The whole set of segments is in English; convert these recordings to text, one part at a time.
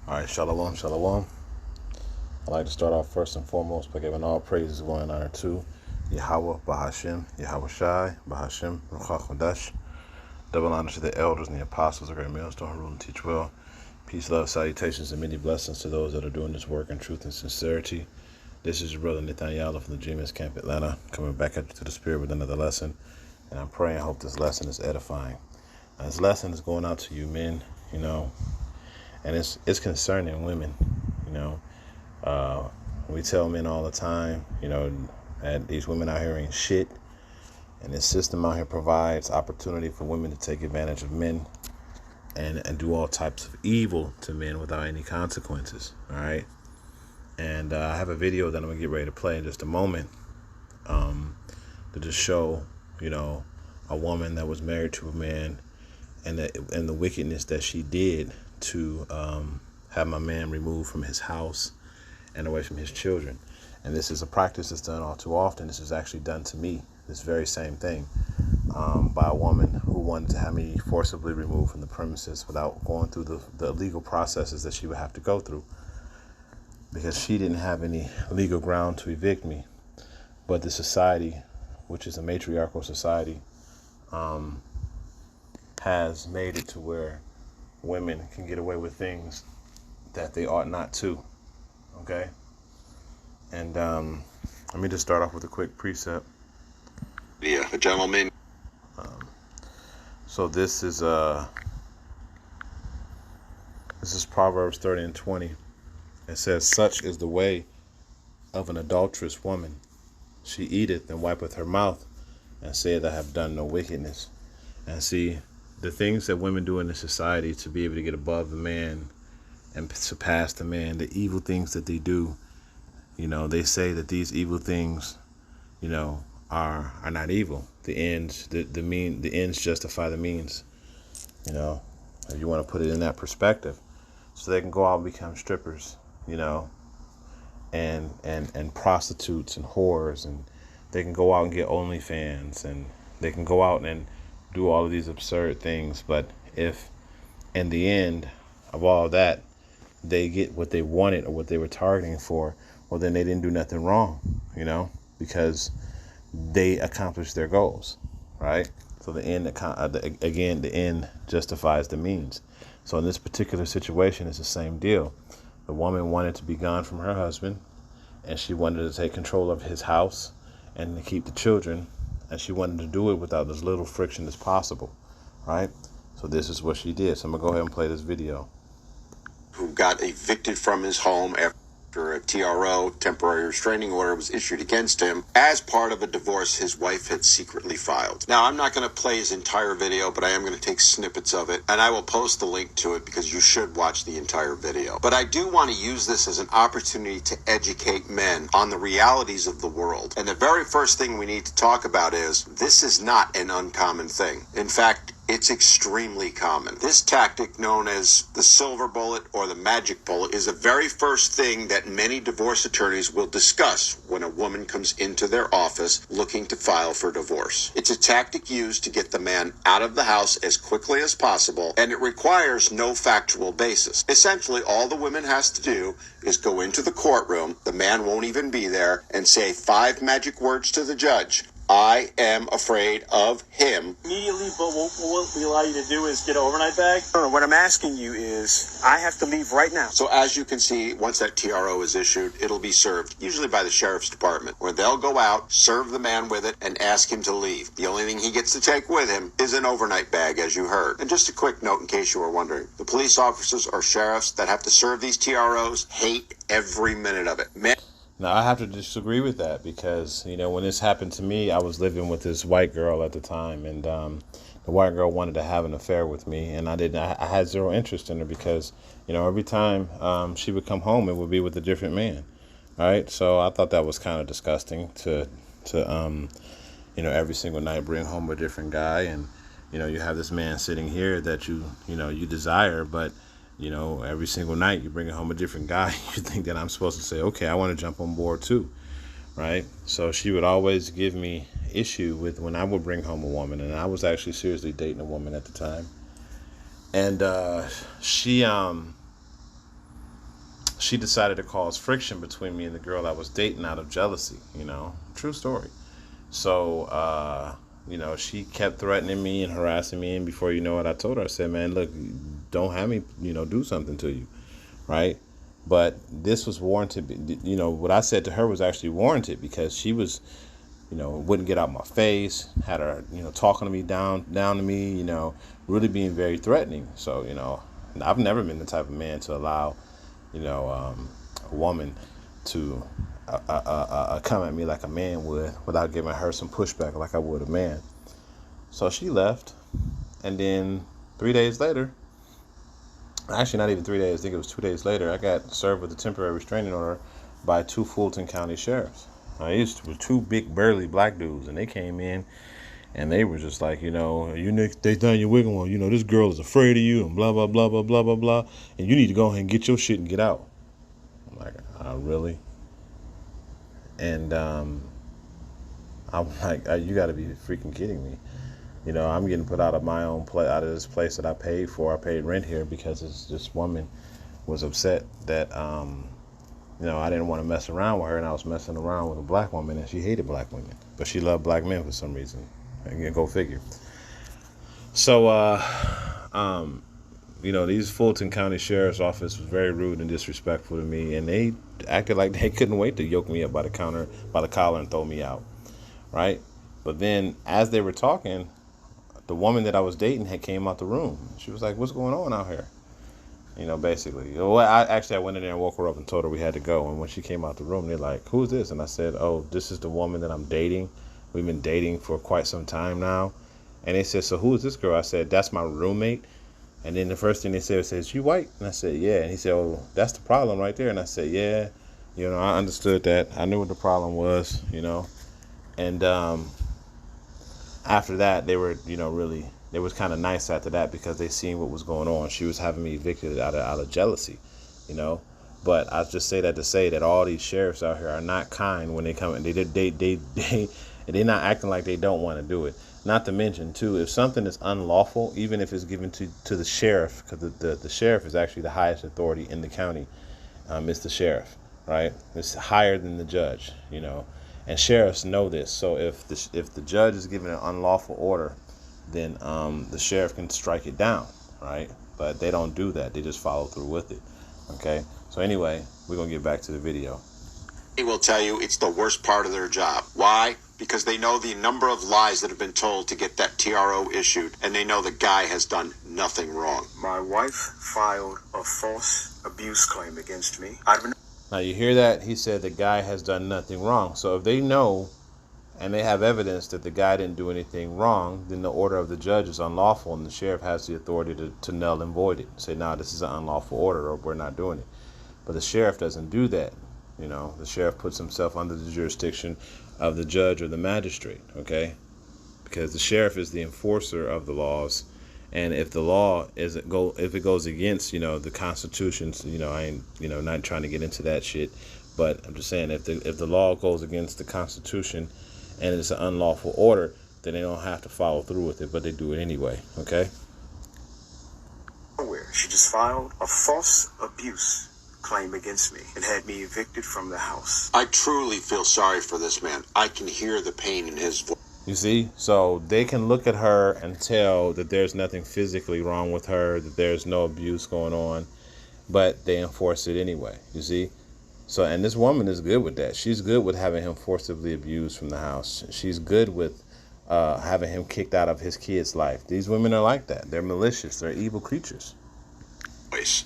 All right, shalom, shalom. I'd like to start off first and foremost by giving all praises, glory, and honor to Yahweh, Bahashim, Yahweh Shai, Bahashim, Ruach HaKodesh. Double honor to the elders and the apostles, the great millstone who rule and teach well. Peace, love, salutations, and many blessings to those that are doing this work in truth and sincerity. This is your brother Nathaniel from the GMS Camp Atlanta, coming back at you to the Spirit with another lesson. And I'm praying and hope this lesson is edifying. Now, this lesson is going out to you men, and it's concerning women, we tell men all the time, that these women out here ain't shit. And this system out here provides opportunity for women to take advantage of men and do all types of evil to men without any consequences. All right. And I have a video that I'm going to get ready to play in just a moment to just show, a woman that was married to a man and the wickedness that she did to have my man removed from his house and away from his children. And this is a practice that's done all too often. This is actually done to me, this very same thing, by a woman who wanted to have me forcibly removed from the premises without going through the legal processes that she would have to go through, because she didn't have any legal ground to evict me. But the society, which is a matriarchal society, has made it to where women can get away with things that they ought not to. Okay? And let me just start off with a quick precept. Yeah, a gentleman. So this is Proverbs 30:20. It says, "Such is the way of an adulterous woman. She eateth and wipeth her mouth, and saith, I have done no wickedness." And see, the things that women do in the society to be able to get above the man and surpass the man, the evil things that they do, they say that these evil things, are not evil. The ends justify the means, if you want to put it in that perspective. So they can go out and become strippers, and prostitutes and whores, and they can go out and get OnlyFans, and they can go out and do all of these absurd things. But if in the end of all that they get what they wanted or what they were targeting for, well, then they didn't do nothing wrong, because they accomplished their goals, right? So the end justifies the means. So in this particular situation, it's the same deal. The woman wanted to be gone from her husband, and she wanted to take control of his house and to keep the children, and she wanted to do it without as little friction as possible, right? So this is what she did. So I'm gonna go ahead and play this video. Who got evicted from his home after a TRO, temporary restraining order, was issued against him as part of a divorce his wife had secretly filed. Now, I'm not going to play his entire video, but I am going to take snippets of it, and I will post the link to it because you should watch the entire video. But I do want to use this as an opportunity to educate men on the realities of the world. And the very first thing we need to talk about is this is not an uncommon thing. In fact, it's extremely common. This tactic, known as the silver bullet or the magic bullet, is the very first thing that many divorce attorneys will discuss when a woman comes into their office looking to file for divorce. It's a tactic used to get the man out of the house as quickly as possible, and it requires no factual basis. Essentially, all the woman has to do is go into the courtroom, the man won't even be there, and say 5 magic words to the judge. I am afraid of him. Immediately, but what we allow you to do is get an overnight bag. No, what I'm asking you is, I have to leave right now. So as you can see, once that TRO is issued, it'll be served, usually by the sheriff's department, where they'll go out, serve the man with it, and ask him to leave. The only thing he gets to take with him is an overnight bag, as you heard. And just a quick note in case you were wondering, the police officers or sheriffs that have to serve these TROs hate every minute of it. Now, I have to disagree with that because, when this happened to me, I was living with this white girl at the time, and the white girl wanted to have an affair with me, and I had zero interest in her because, every time she would come home, it would be with a different man. All right. So I thought that was kind of disgusting to every single night bring home a different guy. And, you have this man sitting here that you desire, but every single night you bring home a different guy. You think that I'm supposed to say, okay, I want to jump on board too, right? So she would always give me issue with when I would bring home a woman, and I was actually seriously dating a woman at the time. And she she decided to cause friction between me and the girl I was dating out of jealousy, true story. So, she kept threatening me and harassing me. And before you know it, I told her, I said, man, look, don't have me, do something to you. Right. But this was warranted. What I said to her was actually warranted because she was, wouldn't get out my face, had her, talking to me down to me, really being very threatening. So, I've never been the type of man to allow, a woman to come at me like a man would without giving her some pushback like I would a man. So she left. And then 3 days later, actually not even 3 days, I think it was 2 days later, I got served with a temporary restraining order by 2 Fulton County sheriffs. These were 2 big burly black dudes, and they came in and they were just like, they done your wigging one, this girl is afraid of you and blah, blah, blah, blah, blah, blah, blah. And you need to go ahead and get your shit and get out. I'm like, really? And I'm like, you got to be freaking kidding me. I'm getting put out of my own place, out of this place that I paid for. I paid rent here because this woman was upset that, I didn't want to mess around with her, and I was messing around with a black woman, and she hated black women, but she loved black men for some reason. Again, go figure. So, these Fulton County Sheriff's Office was very rude and disrespectful to me, and they acted like they couldn't wait to yoke me up by the collar and throw me out, right? But then, as they were talking, the woman that I was dating had came out the room. She was like, "What's going on out here?" Basically. Well, I went in there and woke her up and told her we had to go. And when she came out the room, they're like, "Who's this?" And I said, "Oh, this is the woman that I'm dating. We've been dating for quite some time now." And they said, "So who is this girl?" I said, "That's my roommate." And then the first thing they said was, "Is you white?" And I said, "Yeah." And he said, "Oh, that's the problem right there." And I said, "Yeah." I understood that. I knew what the problem was, And after that, they were, really, they was kind of nice after that because they seen what was going on. She was having me evicted out of jealousy, But I just say that to say that all these sheriffs out here are not kind when they come in. They're not acting like they don't want to do it. Not to mention, too, if something is unlawful, even if it's given to the sheriff, because the sheriff is actually the highest authority in the county, it's the sheriff, right? It's higher than the judge, And sheriffs know this. So if the judge is giving an unlawful order, then the sheriff can strike it down, right? But they don't do that. They just follow through with it, okay? So anyway, we're going to get back to the video. They will tell you it's the worst part of their job. Why? Because they know the number of lies that have been told to get that TRO issued, and they know the guy has done nothing wrong. My wife filed a false abuse claim against me. Now you hear that? He said the guy has done nothing wrong. So if they know and they have evidence that the guy didn't do anything wrong, then the order of the judge is unlawful, and the sheriff has the authority to null and void it. Say, "No, this is an unlawful order, or we're not doing it." But the sheriff doesn't do that. The sheriff puts himself under the jurisdiction of the judge or the magistrate, okay? Because the sheriff is the enforcer of the laws, and if the law if it goes against, the Constitution, I ain't, not trying to get into that shit, but I'm just saying if the law goes against the Constitution and it's an unlawful order, then they don't have to follow through with it, but they do it anyway, okay? She just filed a false abuse claim against me and had me evicted from the house. I truly feel sorry for this man. I can hear the pain in his voice. You see? So they can look at her and tell that there's nothing physically wrong with her, that there's no abuse going on, but they enforce it anyway. You see? So, and this woman is good with that. She's good with having him forcibly abused from the house. She's good with having him kicked out of his kid's life. These women are like that. They're malicious. They're evil creatures.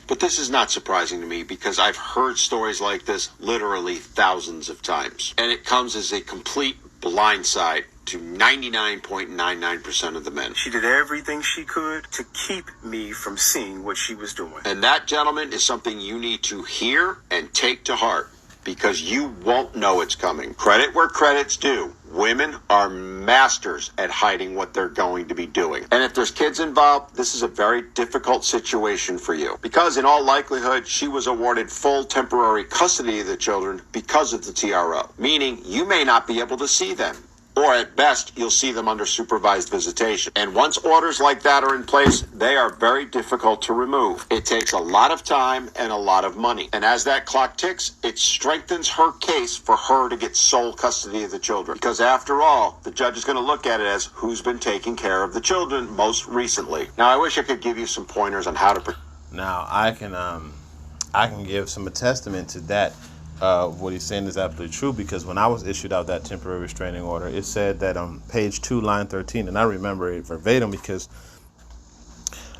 But this is not surprising to me because I've heard stories like this literally thousands of times. And it comes as a complete blindside to 99.99% of the men. She did everything she could to keep me from seeing what she was doing. And that, gentlemen, is something you need to hear and take to heart because you won't know it's coming. Credit where credit's due. Women are masters at hiding what they're going to be doing. And if there's kids involved, this is a very difficult situation for you. Because in all likelihood, she was awarded full temporary custody of the children because of the TRO. Meaning you may not be able to see them. or at best, you'll see them under supervised visitation. And once orders like that are in place, they are very difficult to remove. It takes a lot of time and a lot of money. And as that clock ticks, it strengthens her case for her to get sole custody of the children. Because after all, the judge is going to look at it as who's been taking care of the children most recently. Now, I wish I could give you some pointers on how to... Now, I can give some testament to that. What he's saying is absolutely true, because when I was issued out that temporary restraining order, it said that on page 2, line 13, and I remember it verbatim because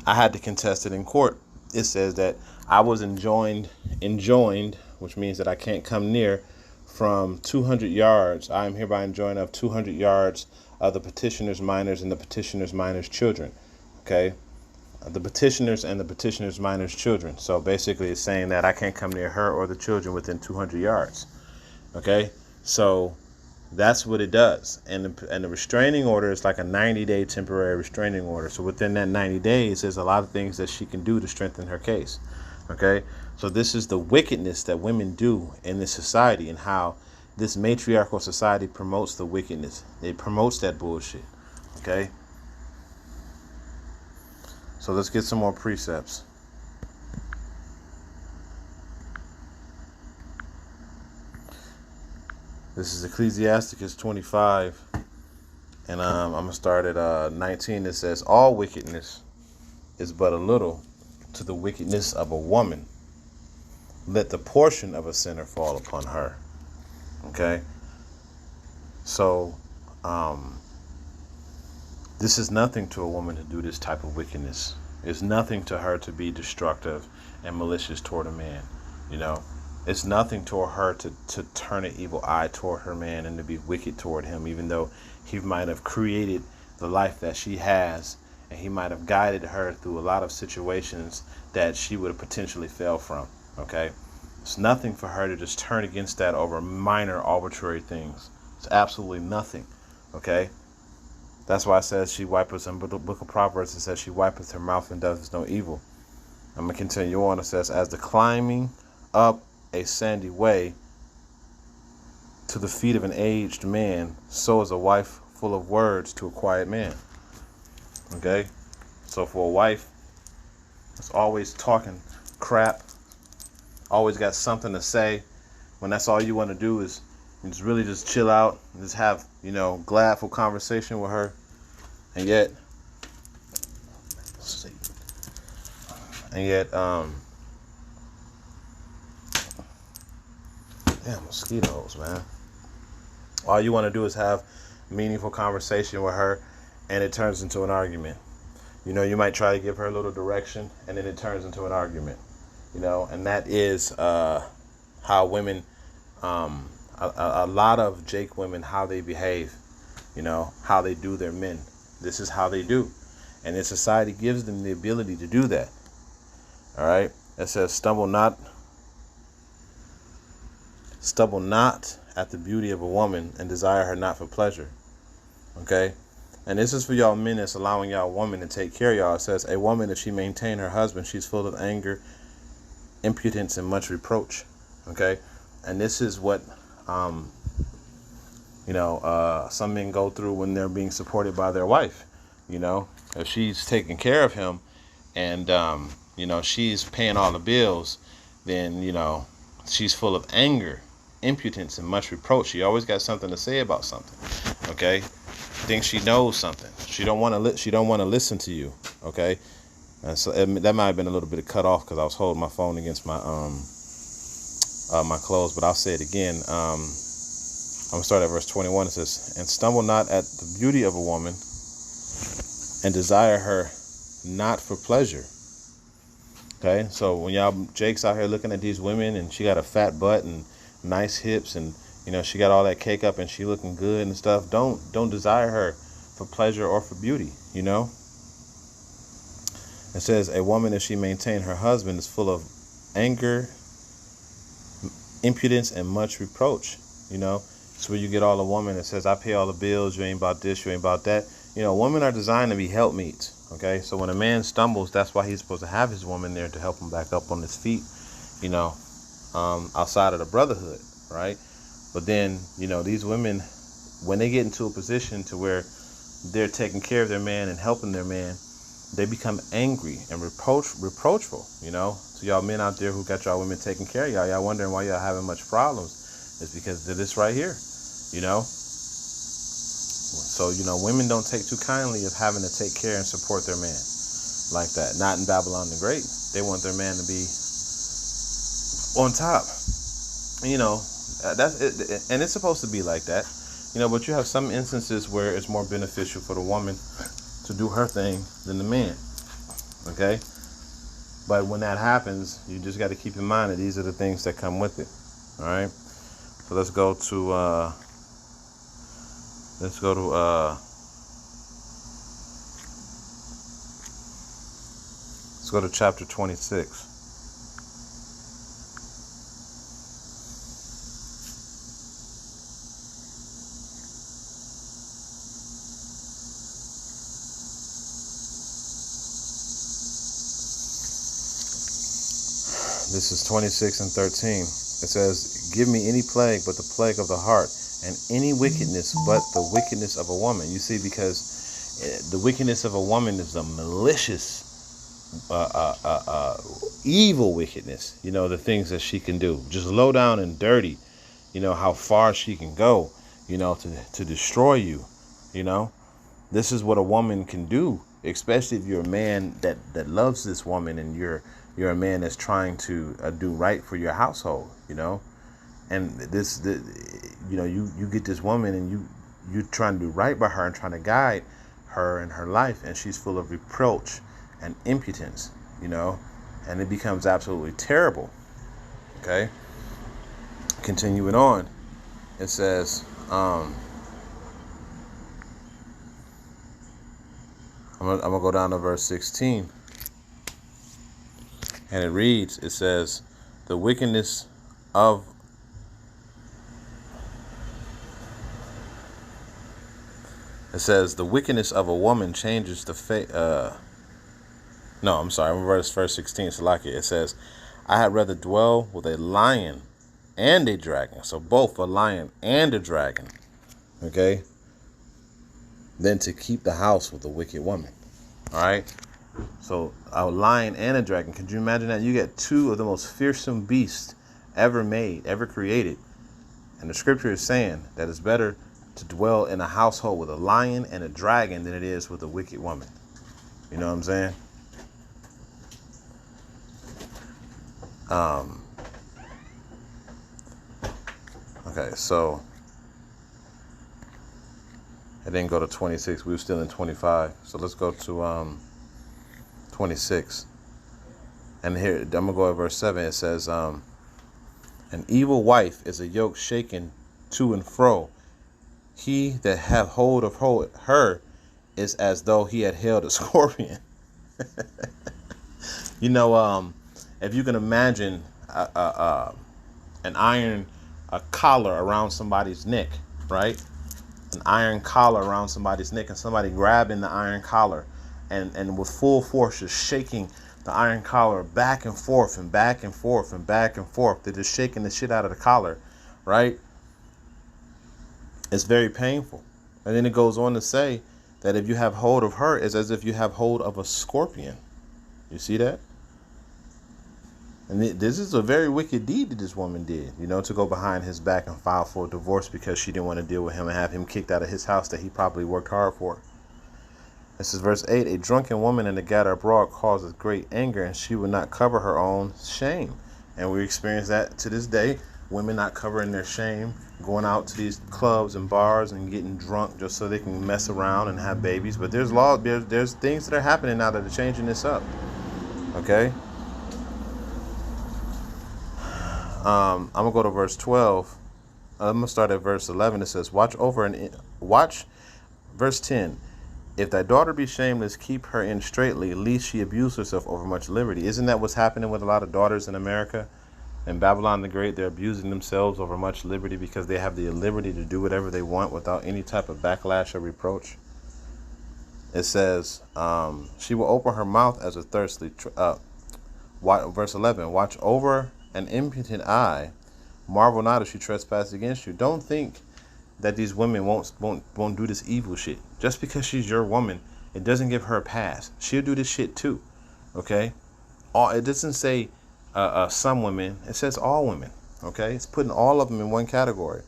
I had to contest it in court. It says that I was enjoined, which means that I can't come near from 200 yards. I am hereby enjoined of 200 yards of the petitioner's minors and the petitioner's minors' children. Okay? The petitioners and the petitioner's minors' children. So basically it's saying that I can't come near her or the children within 200 yards. Okay? So that's what it does. And the restraining order is like a 90-day temporary restraining order. So within that 90 days, there's a lot of things that she can do to strengthen her case. Okay? So this is the wickedness that women do in this society, and how this matriarchal society promotes the wickedness. It promotes that bullshit. Okay? So let's get some more precepts. This is Ecclesiasticus 25, and I'm going to start at 19. It says, all wickedness is but a little to the wickedness of a woman. Let the portion of a sinner fall upon her. Okay? So, this is nothing to a woman to do this type of wickedness. It's nothing to her to be destructive and malicious toward a man. You know, it's nothing to her to turn an evil eye toward her man and to be wicked toward him, even though he might have created the life that she has, and he might have guided her through a lot of situations that she would have potentially fell from. Okay? It's nothing for her to just turn against that over minor arbitrary things. It's absolutely nothing. Okay? That's why it says she wipeth, in the book of Proverbs, it says she wipeth her mouth and does no evil. I'm going to continue on. It says, as the climbing up a sandy way to the feet of an aged man, so is a wife full of words to a quiet man. Okay? So for a wife that's always talking crap, always got something to say, when that's all you want to do is just really just chill out and just have, gladful conversation with her. And yet, damn mosquitoes, man. All you want to do is have meaningful conversation with her, and it turns into an argument. You might try to give her a little direction, and then it turns into an argument. And that is how women, a lot of Jake women, how they behave, how they do their men. This is how they do. And this society gives them the ability to do that. All right? It says, stumble not at the beauty of a woman, and desire her not for pleasure. Okay? And this is for y'all men that's allowing y'all women to take care of y'all. It says, a woman, if she maintain her husband, she's full of anger, impudence, and much reproach. Okay? And this is what some men go through when they're being supported by their wife. If she's taking care of him and she's paying all the bills, then she's full of anger, impudence, and much reproach. She always got something to say about something. Okay? Thinks she knows something. She don't want to listen to you. Okay? And so that might have been a little bit of cut off because I was holding my phone against my my clothes, but I'll say it again. I'm going to start at verse 21. It says, and stumble not at the beauty of a woman, and desire her not for pleasure. Okay, so when Jake's out here looking at these women, and she got a fat butt and nice hips, and she got all that cake up, and she looking good and stuff, don't desire her for pleasure or for beauty. It says, a woman, if she maintain her husband, is full of anger, impudence, and much reproach. It's where you get all the woman that says, I pay all the bills, you ain't about this, you ain't about that. Women are designed to be helpmeets. Okay, so when a man stumbles, that's why he's supposed to have his woman there to help him back up on his feet, outside of the brotherhood, right? But then, these women when they get into a position to where they're taking care of their man and helping their man, they become angry and reproachful, you know. So y'all men out there who got y'all women taking care of y'all wondering why y'all having much problems. It's because of this right here, you know. So, you know, women don't take too kindly of having to take care and support their man like that. Not in Babylon the Great. They want their man to be on top. You know, that's it, and it's supposed to be like that. You know, but you have some instances where it's more beneficial for the woman to do her thing than the man. Okay? But when that happens, you just got to keep in mind that these are the things that come with it. All right? So let's go to chapter 26. This is 26 and 13. It says, give me any plague but the plague of the heart, and any wickedness but the wickedness of a woman. You see, because the wickedness of a woman is a malicious, evil wickedness. You know, the things that she can do. Just low down and dirty. You know, how far she can go, you know, to destroy you. You know, this is what a woman can do, especially if you're a man that loves this woman and you're a man that's trying to do right for your household, you know. And you know, you get this woman and you're trying to do right by her and trying to guide her in her life, and she's full of reproach and impotence, you know, and it becomes absolutely terrible. Okay. Continuing on, it says, I'm gonna go down to verse 16. And it reads, it says, the wickedness of a woman changes the fate. No, I'm sorry. Verse 16. Salakia. It says, I had rather dwell with a lion and a dragon. So both a lion and a dragon. Okay. Than to keep the house with a wicked woman. All right. So a lion and a dragon. Could you imagine that? You get two of the most fearsome beasts ever made, ever created. And the scripture is saying that it's better to dwell in a household with a lion and a dragon than it is with a wicked woman. You know what I'm saying? Okay, so I didn't go to 26. We were still in 25. So let's go to 26. And here, I'm going to go at verse 7. It says, an evil wife is a yoke shaken to and fro. He that hath hold of her is as though he had held a scorpion. You know, if you can imagine an iron collar around somebody's neck, right? An iron collar around somebody's neck, and somebody grabbing the iron collar and with full force just shaking the iron collar back and forth and back and forth and back and forth. They're just shaking the shit out of the collar, right? It's very painful. And then it goes on to say that if you have hold of her, it's as if you have hold of a scorpion. You see that? And this is a very wicked deed that this woman did, you know, to go behind his back and file for a divorce because she didn't want to deal with him and have him kicked out of his house that he probably worked hard for. This is verse 8. A drunken woman in the gutter abroad causes great anger, and she will not cover her own shame. And we experience that to this day. Women not covering their shame, going out to these clubs and bars and getting drunk just so they can mess around and have babies. But there's there's things that are happening now that are changing this up. Okay? I'm going to go to verse 12. I'm going to start at verse 11. It says, watch, verse 10. If thy daughter be shameless, keep her in straitly, lest she abuse herself over much liberty. Isn't that what's happening with a lot of daughters in America? In Babylon the Great, they're abusing themselves over much liberty because they have the liberty to do whatever they want without any type of backlash or reproach. It says, she will open her mouth as a thirsty... verse 11, watch over an impotent eye. Marvel not if she trespass against you. Don't think that these women won't do this evil shit. Just because she's your woman, it doesn't give her a pass. She'll do this shit too. Okay? It doesn't say some women. It says all women. Okay? It's putting all of them in one category.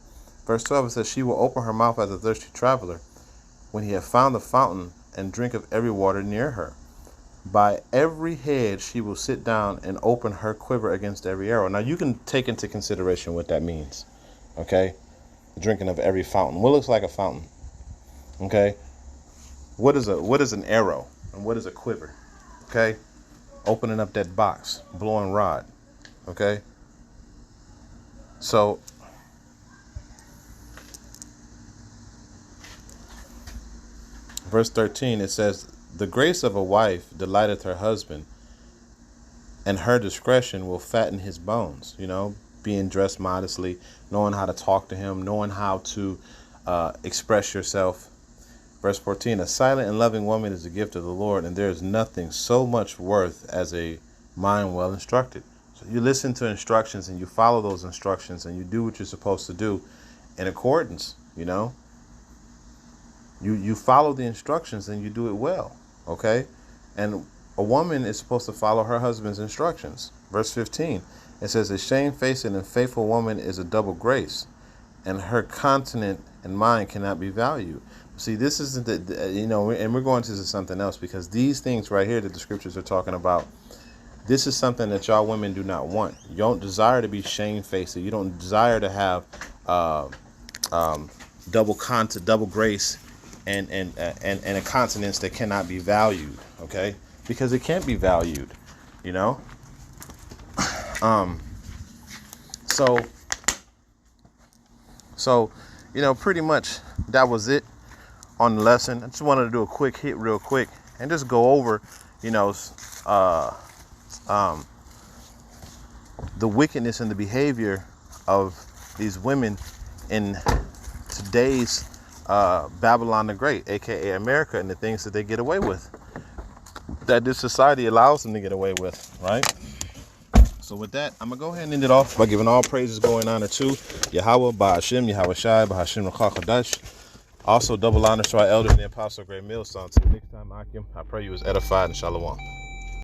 Verse 12, it says, she will open her mouth as a thirsty traveler when he have found the fountain and drink of every water near her. By every head she will sit down and open her quiver against every arrow. Now you can take into consideration what that means. Okay? Drinking of every fountain. What looks like a fountain? Okay? What is an arrow? And what is a quiver? Okay? Opening up that box. Blowing rod. Okay? So verse 13, it says, the grace of a wife delighteth her husband, and her discretion will fatten his bones. You know, being dressed modestly, knowing how to talk to him, knowing how to express yourself. Verse 14, a silent and loving woman is the gift of the Lord, and there is nothing so much worth as a mind well instructed. So you listen to instructions and you follow those instructions and you do what you're supposed to do in accordance, you know. You follow the instructions and you do it well, okay? And a woman is supposed to follow her husband's instructions. Verse 15, it says, a shamefaced and faithful woman is a double grace, and her continent and mind cannot be valued. See, this isn't and we're going to something else, because these things right here that the scriptures are talking about, this is something that y'all women do not want. You don't desire to be shamefaced. You don't desire to have double grace and a continence that cannot be valued, okay? Because it can't be valued, you know? So, you know, pretty much that was it on the lesson. I just wanted to do a quick hit real quick and just go over, you know, the wickedness and the behavior of these women in today's Babylon the Great, aka America, and the things that they get away with, that this society allows them to get away with, right? So with that, I'm gonna go ahead and end it off by giving all praises going honor to Yahweh, Ba'ashem, Yahweh Shai, Ba'ashem Rakha Kadash. Also double honors to our elders and the Apostle Great Millstone. Till next time, Akim, I pray you was edified and shalom.